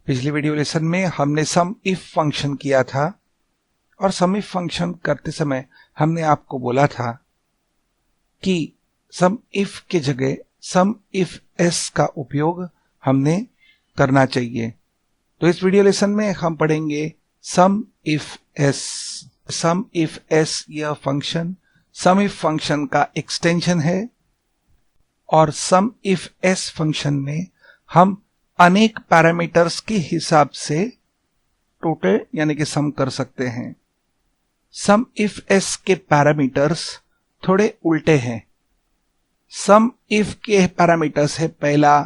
पिछली video lesson में हमने सम इफ फंक्शन किया था और सम इफ फंक्शन करते समय हमने आपको बोला था कि सम इफ के जगह सम इफ एस का उपयोग हमने करना चाहिए। तो इस वीडियो लेसन में हम पढ़ेंगे सम इफ एस। सम इफ एस यह फंक्शन सम इफ फंक्शन का एक्सटेंशन है और सम इफ एस फंक्शन में हम अनेक पैरामीटर्स के हिसाब से टोटल यानी कि सम कर सकते हैं। सम इफ एस के पैरामीटर्स थोड़े उल्टे हैं। सम इफ के पैरामीटर्स है पहला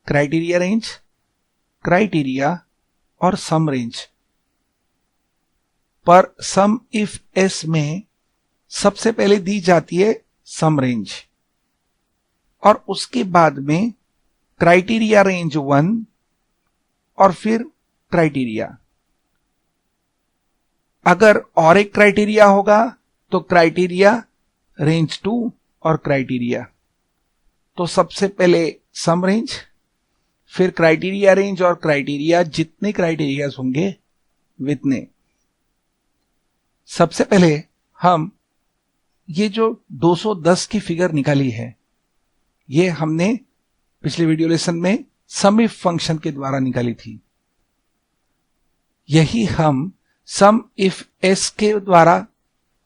क्राइटेरिया रेंज, क्राइटेरिया और सम रेंज। पर सम इफ एस में सबसे पहले दी जाती है सम रेंज और उसके बाद में क्राइटेरिया रेंज 1 और फिर क्राइटेरिया। अगर और एक क्राइटेरिया होगा तो क्राइटेरिया रेंज 2 और क्राइटेरिया। तो सबसे पहले सम रेंज, फिर क्राइटेरिया रेंज और क्राइटेरिया, जितने क्राइटेरिया होंगे वितने। सबसे पहले हम ये जो 210 की फिगर निकाली है ये हमने पिछले वीडियो लेसन में सम इफ फंक्शन के द्वारा निकाली थी। यही हम सम इफ एस के द्वारा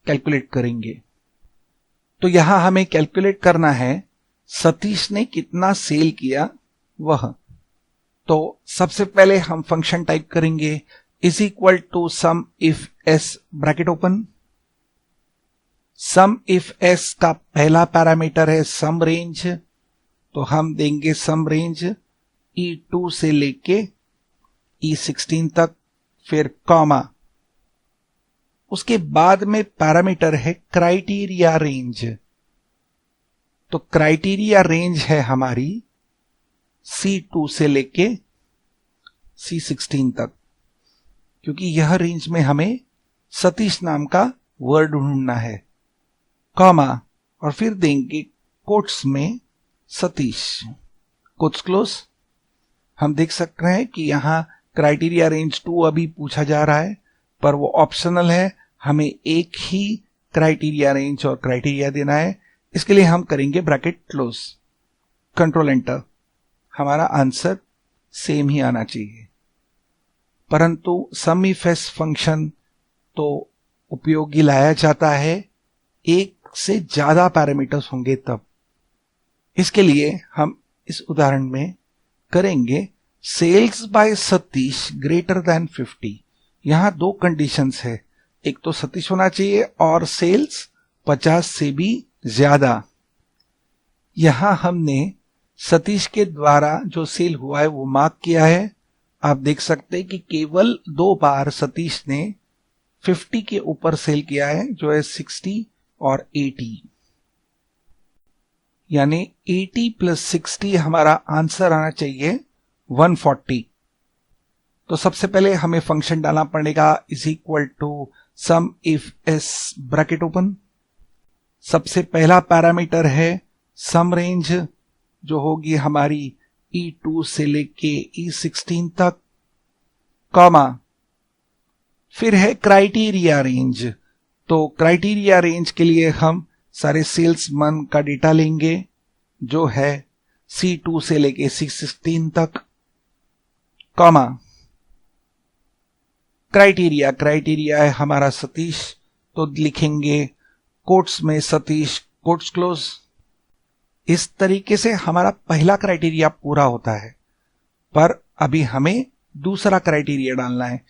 कैलकुलेट करेंगे। तो यहां हमें कैलकुलेट करना है सतीश ने कितना सेल किया वह। तो सबसे पहले हम फंक्शन टाइप करेंगे is equal to sum if S bracket open. Sum if S का पहला पैरामीटर है सम रेंज, तो हम देंगे सम रेंज E2 से लेके E16 तक, फिर कॉमा। उसके बाद में पैरामीटर है क्राइटेरिया रेंज। तो क्राइटेरिया रेंज है हमारी C2 से लेके C16 तक, क्योंकि यह रेंज में हमें सतीश नाम का वर्ड ढूंढना है, कॉमा, और फिर देंगे कोट्स में सतीश, कोट्स क्लोज। हम देख सकते हैं कि यहां क्राइटेरिया रेंज 2 अभी पूछा जा रहा है पर वो ऑप्शनल है, हमें एक ही क्राइटेरिया रेंज और क्राइटेरिया देना है। इसके लिए हम करेंगे ब्रैकेट क्लोज, कंट्रोल एंटर। हमारा आंसर सेम ही आना चाहिए, परंतु सम इफ एस फंक्शन तो उपयोगी लाया जाता है एक से ज्यादा पैरामीटर्स होंगे तब। इसके लिए हम इस उदाहरण में करेंगे sales by Satish greater than 50। यहां दो कंडीशंस है, एक तो सतीश होना चाहिए और सेल्स 50 से भी ज्यादा। यहां हमने सतीश के द्वारा जो सेल हुआ है वो मार्क किया है। आप देख सकते हैं कि केवल 2 बार सतीश ने 50 के ऊपर सेल किया है, जो है 60 और 80। यानी 80 प्लस 60 हमारा आंसर आना चाहिए 140। तो सबसे पहले हमें फंक्शन डालना पड़ेगा is equal to sum if S bracket open. सबसे पहला पैरामीटर है सम रेंज, जो होगी हमारी E2 से लेके E16 तक, कॉमा। फिर है क्राइटेरिया रेंज। तो क्राइटेरिया रेंज के लिए हम सारे सेल्समैन का डेटा लेंगे, जो है C2 से लेके C16 तक, कॉमा। क्राइटेरिया है हमारा सतीश, तो लिखेंगे कोट्स में सतीश, कोट्स क्लोज। इस तरीके से हमारा पहला क्राइटेरिया पूरा होता है, पर अभी हमें दूसरा क्राइटेरिया डालना है।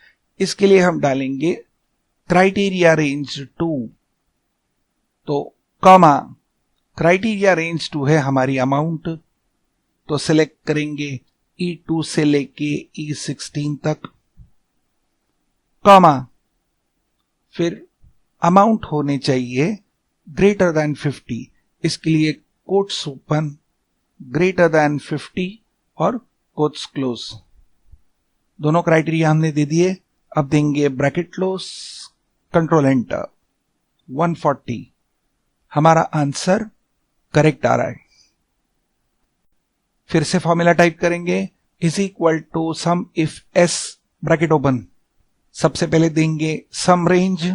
इसके लिए हम डालेंगे क्राइटेरिया रेंज 2, तो कॉमा। क्राइटेरिया रेंज 2 है हमारी अमाउंट, तो सिलेक्ट करेंगे E2 से लेके E16 तक, कॉमा। फिर अमाउंट होने चाहिए ग्रेटर देन 50। इसके लिए कोट्स ओपन, ग्रेटर देन 50 और कोट्स क्लोज। दोनों क्राइटेरिया हमने दे दिए। अब देंगे ब्रैकेट क्लोज, कंट्रोल एंटर। 140 हमारा आंसर करेक्ट आ रहा है। फिर से फॉर्मूला टाइप करेंगे is equal to sum if S bracket open. सबसे पहले देंगे सम रेंज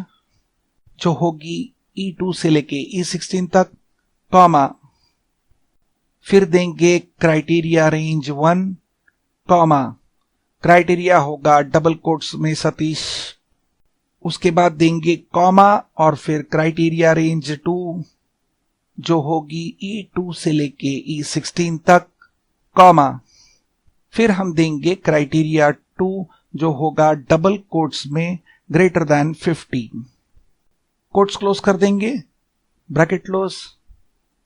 जो होगी E2 से लेके E16 तक, कॉमा, फिर देंगे क्राइटेरिया रेंज 1, कॉमा, क्राइटेरिया होगा डबल कोट्स में सतीश, उसके बाद देंगे कॉमा और फिर क्राइटेरिया रेंज 2 जो होगी E2 से लेके E16 तक, कॉमा, फिर हम देंगे क्राइटेरिया 2 जो होगा डबल कोट्स में ग्रेटर देन 50। कोट्स क्लोज कर देंगे, ब्रैकेट क्लोज,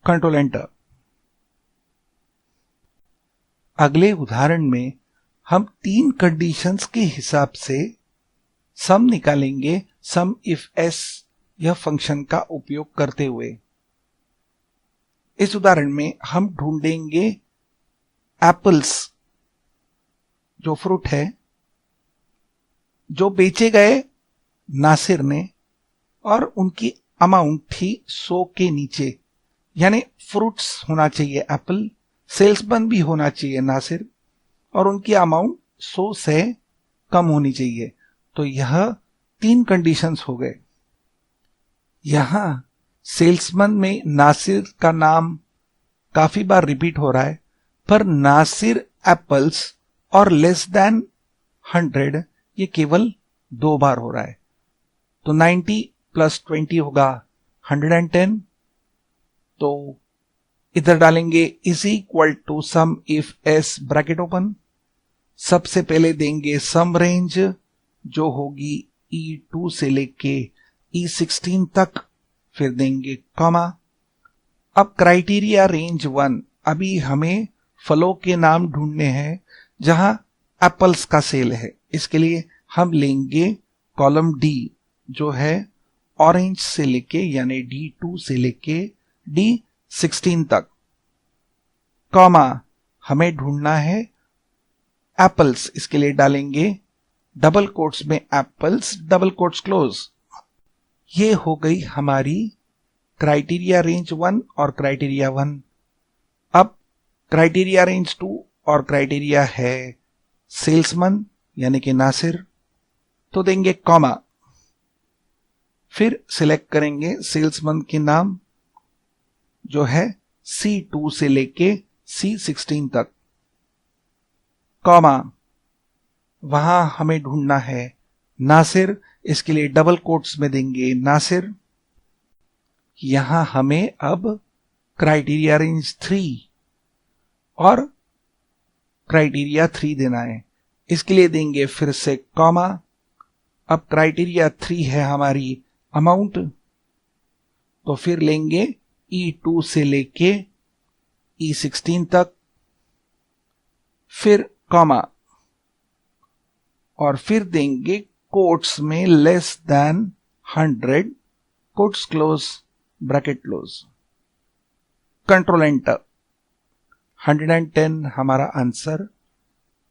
कंट्रोल एंटर। अगले उदाहरण में हम 3 कंडीशंस के हिसाब से सम निकालेंगे, सम इफ एस यह फंक्शन का उपयोग करते हुए। इस उदाहरण में हम ढूंढेंगे एप्पल्स जो फ्रूट है जो बेचे गए नासिर ने, और उनकी अमाउंट थी 100 के नीचे, यानी फ्रूट्स होना चाहिए एप्पल, सेल्समैन भी होना चाहिए नासिर, और उनकी अमाउंट 100 से कम होनी चाहिए। तो यह 3 कंडीशंस हो गए। यहां सेल्समैन में नासिर का नाम काफी बार रिपीट हो रहा है, पर नासिर एप्पल्स और लेस देन 100 ये केवल 2 बार हो रहा है। तो 90 प्लस 20 होगा 110। तो इधर डालेंगे is equal to sum if S bracket open. सबसे पहले देंगे सम रेंज जो होगी E2 से लेके E16 तक, फिर देंगे कॉमा। अब क्राइटेरिया रेंज 1, अभी हमें फलों के नाम ढूंढने हैं जहां एप्पल्स का सेल है। इसके लिए हम लेंगे कॉलम डी जो है ऑरेंज से लेके यानी D2 से लेके D16 तक, कॉमा, हमें ढूंढना है एप्पल्स। इसके लिए डालेंगे डबल कोट्स में एप्पल्स, डबल कोट्स क्लोज। ये हो गई हमारी क्राइटेरिया रेंज 1 और क्राइटेरिया 1। अब क्राइटेरिया रेंज 2 और क्राइटेरिया है सेल्समैन यानी कि नासिर, तो देंगे कॉमा, फिर सिलेक्ट करेंगे सेल्समैन के नाम जो है C2 से लेके C16 तक, कॉमा, वहां हमें ढूंढना है नासिर। इसके लिए डबल कोट्स में देंगे नासिर। यहां हमें अब क्राइटेरिया रेंज 3 और क्राइटेरिया 3 देना है। इसके लिए देंगे फिर से कॉमा। अब क्राइटेरिया 3 है हमारी अमाउंट, तो फिर लेंगे E2 से लेके E16 तक, फिर कॉमा, और फिर देंगे कोट्स में less than 100, quotes close, bracket close, control enter. 110 हमारा आंसर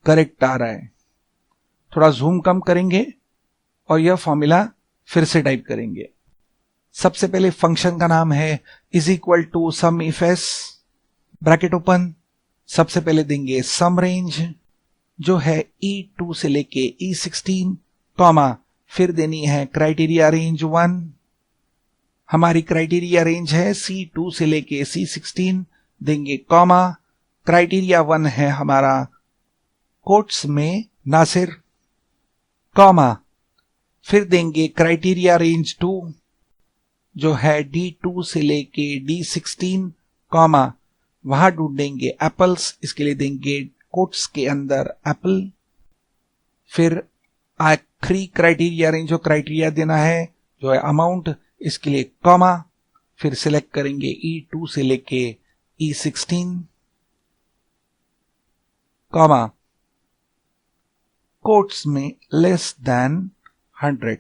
करेक्ट आ रहा है। थोड़ा जूम कम करेंगे और यह फॉर्मूला फिर से टाइप करेंगे। सबसे पहले फंक्शन का नाम है is equal to sum if S bracket open. सबसे पहले देंगे सम रेंज जो है E2 से लेके E16, कॉमा, फिर देनी है क्राइटेरिया रेंज 1। हमारी क्राइटेरिया रेंज है C2 से लेके C16, देंगे कॉमा। क्राइटेरिया 1 है हमारा कोट्स में नासिर, कॉमा, फिर देंगे क्राइटेरिया रेंज 2 जो है D2 से लेके D16, कॉमा, वहां ढूंढेंगे एप्पल्स। इसके लिए देंगे कोट्स के अंदर एप्पल। फिर आखिरी क्राइटेरिया रेंज जो क्राइटेरिया देना है जो है अमाउंट, इसके लिए कॉमा, फिर सिलेक्ट करेंगे E2 से लेके E16, कॉमा, कोट्स में less than 100,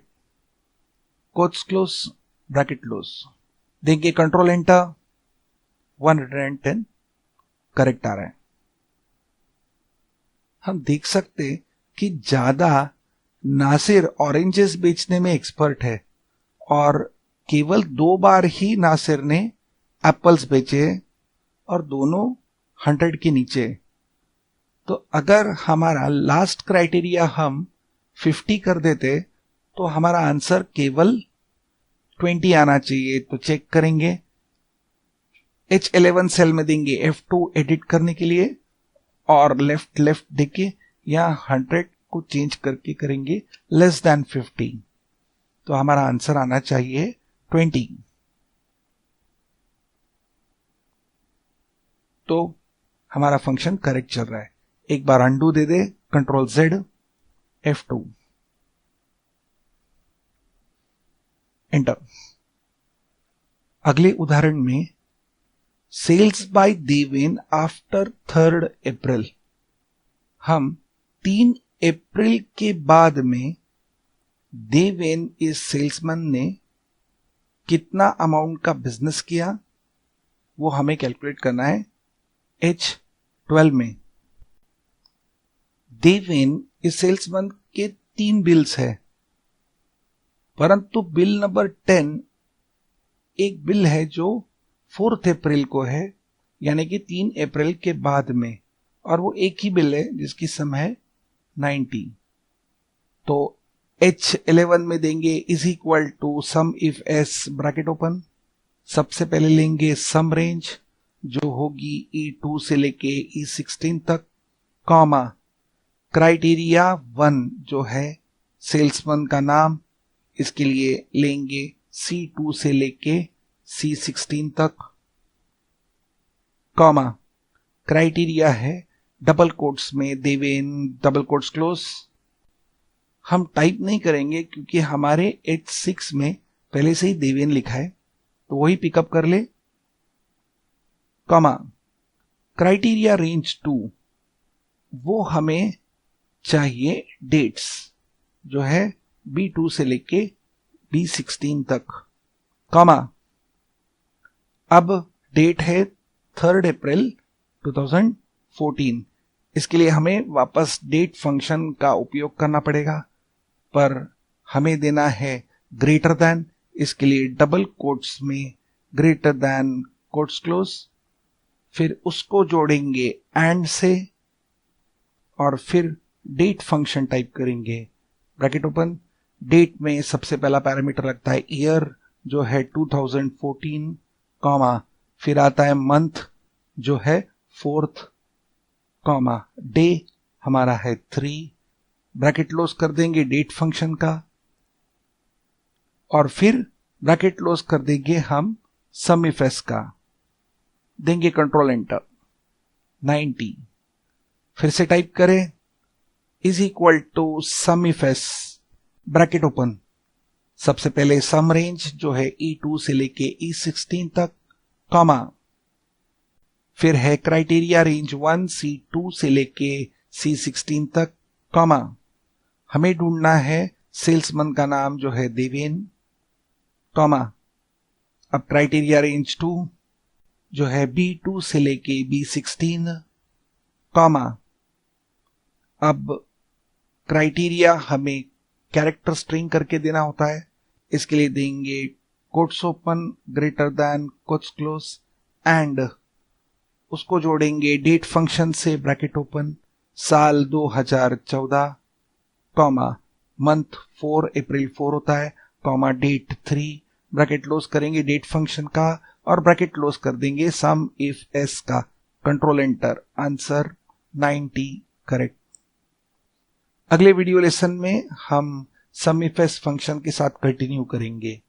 quotes close, bracket close, देंगे कंट्रोल एंटर। 110 करेक्ट आ रहा है। हम देख सकते कि ज्यादा नासिर ऑरेंजेस बेचने में एक्सपर्ट है और केवल 2 बार ही नासिर ने एप्पल्स बेचे और दोनों 100 के नीचे। तो अगर हमारा लास्ट क्राइटेरिया हम 50 कर देते तो हमारा आंसर केवल 20 आना चाहिए। तो चेक करेंगे, H11 सेल में देंगे F2 एडिट करने के लिए और लेफ्ट देके यहाँ 100 को चेंज करके करेंगे लेस देन 50, तो हमारा आंसर आना चाहिए 20। तो हमारा फंक्शन करेक्ट चल रहा है। एक बार अंडू दे दे, कंट्रोल Z, F2, एंटर। अगले उदाहरण में सेल्स बाय देवेन आफ्टर 3 अप्रैल। हम 3 अप्रैल के बाद में देवेन इस सेल्समैन ने कितना अमाउंट का बिजनेस किया वो हमें कैलकुलेट करना है। H12 में देवेन इस सेल्समैन के 3 बिल्स है, परंतु बिल नंबर 10 एक बिल है जो 4 अप्रैल को है, यानी कि 3 अप्रैल के बाद में, और वो एक ही बिल है जिसकी सम है 90। तो H11 में देंगे is equal to sum if S bracket open. सबसे पहले लेंगे सम रेंज जो होगी E2 से लेके E16 तक, कॉमा क्राइटेरिया 1 जो है सेल्समैन का नाम, इसके लिए लेंगे C2 से लेके C16 तक, कॉमा क्राइटेरिया है डबल कोट्स में देवेन डबल कोट्स क्लोज। हम टाइप नहीं करेंगे क्योंकि हमारे H6 में पहले से ही देवेन लिखा है, तो वही पिकअप कर ले, कॉमा क्राइटेरिया रेंज 2 वो हमें चाहिए डेट्स जो है B2 से लेके B16 तक, कॉमा अब डेट है 3 अप्रैल 2014। इसके लिए हमें वापस डेट फंक्शन का उपयोग करना पड़ेगा, पर हमें देना है ग्रेटर देन, इसके लिए डबल कोट्स में ग्रेटर देन कोट्स क्लोज, फिर उसको जोड़ेंगे एंड से और फिर डेट फंक्शन टाइप करेंगे, ब्रैकेट ओपन। डेट में सबसे पहला पैरामीटर लगता है ईयर जो है 2014, कॉमा फिर आता है मंथ जो है 4th, कॉमा डे हमारा है 3, ब्रैकेट क्लोज कर देंगे डेट फंक्शन का, और फिर ब्रैकेट क्लोज कर देंगे हम सम इफ एस का, देंगे कंट्रोल एंटर 90। फिर से टाइप करें is equal to sum if S bracket open. सबसे पहले सम रेंज जो है E2 से लेके E16 तक, कॉमा फिर है क्राइटेरिया रेंज 1 C2 से लेके C16 तक, कॉमा हमें ढूंढना है सेल्समैन का नाम जो है देवेन, कॉमा अब क्राइटेरिया रेंज 2 जो है B2 से लेके B16, कॉमा अब क्राइटेरिया हमें कैरेक्टर स्ट्रिंग करके देना होता है, इसके लिए देंगे quotes open greater than quotes close and उसको जोड़ेंगे डेट फंक्शन से, ब्रैकेट ओपन साल 2014, कॉमा मंथ 4 अप्रैल 4 होता है, कॉमा डेट 3, ब्रैकेट क्लोज करेंगे डेट फंक्शन का और ब्रैकेट क्लोज कर देंगे सम इफ एस का, कंट्रोल एंटर, आंसर 90 करेक्ट। अगले वीडियो लेसन में हम सम इफ एस फंक्शन के साथ कंटिन्यू करेंगे।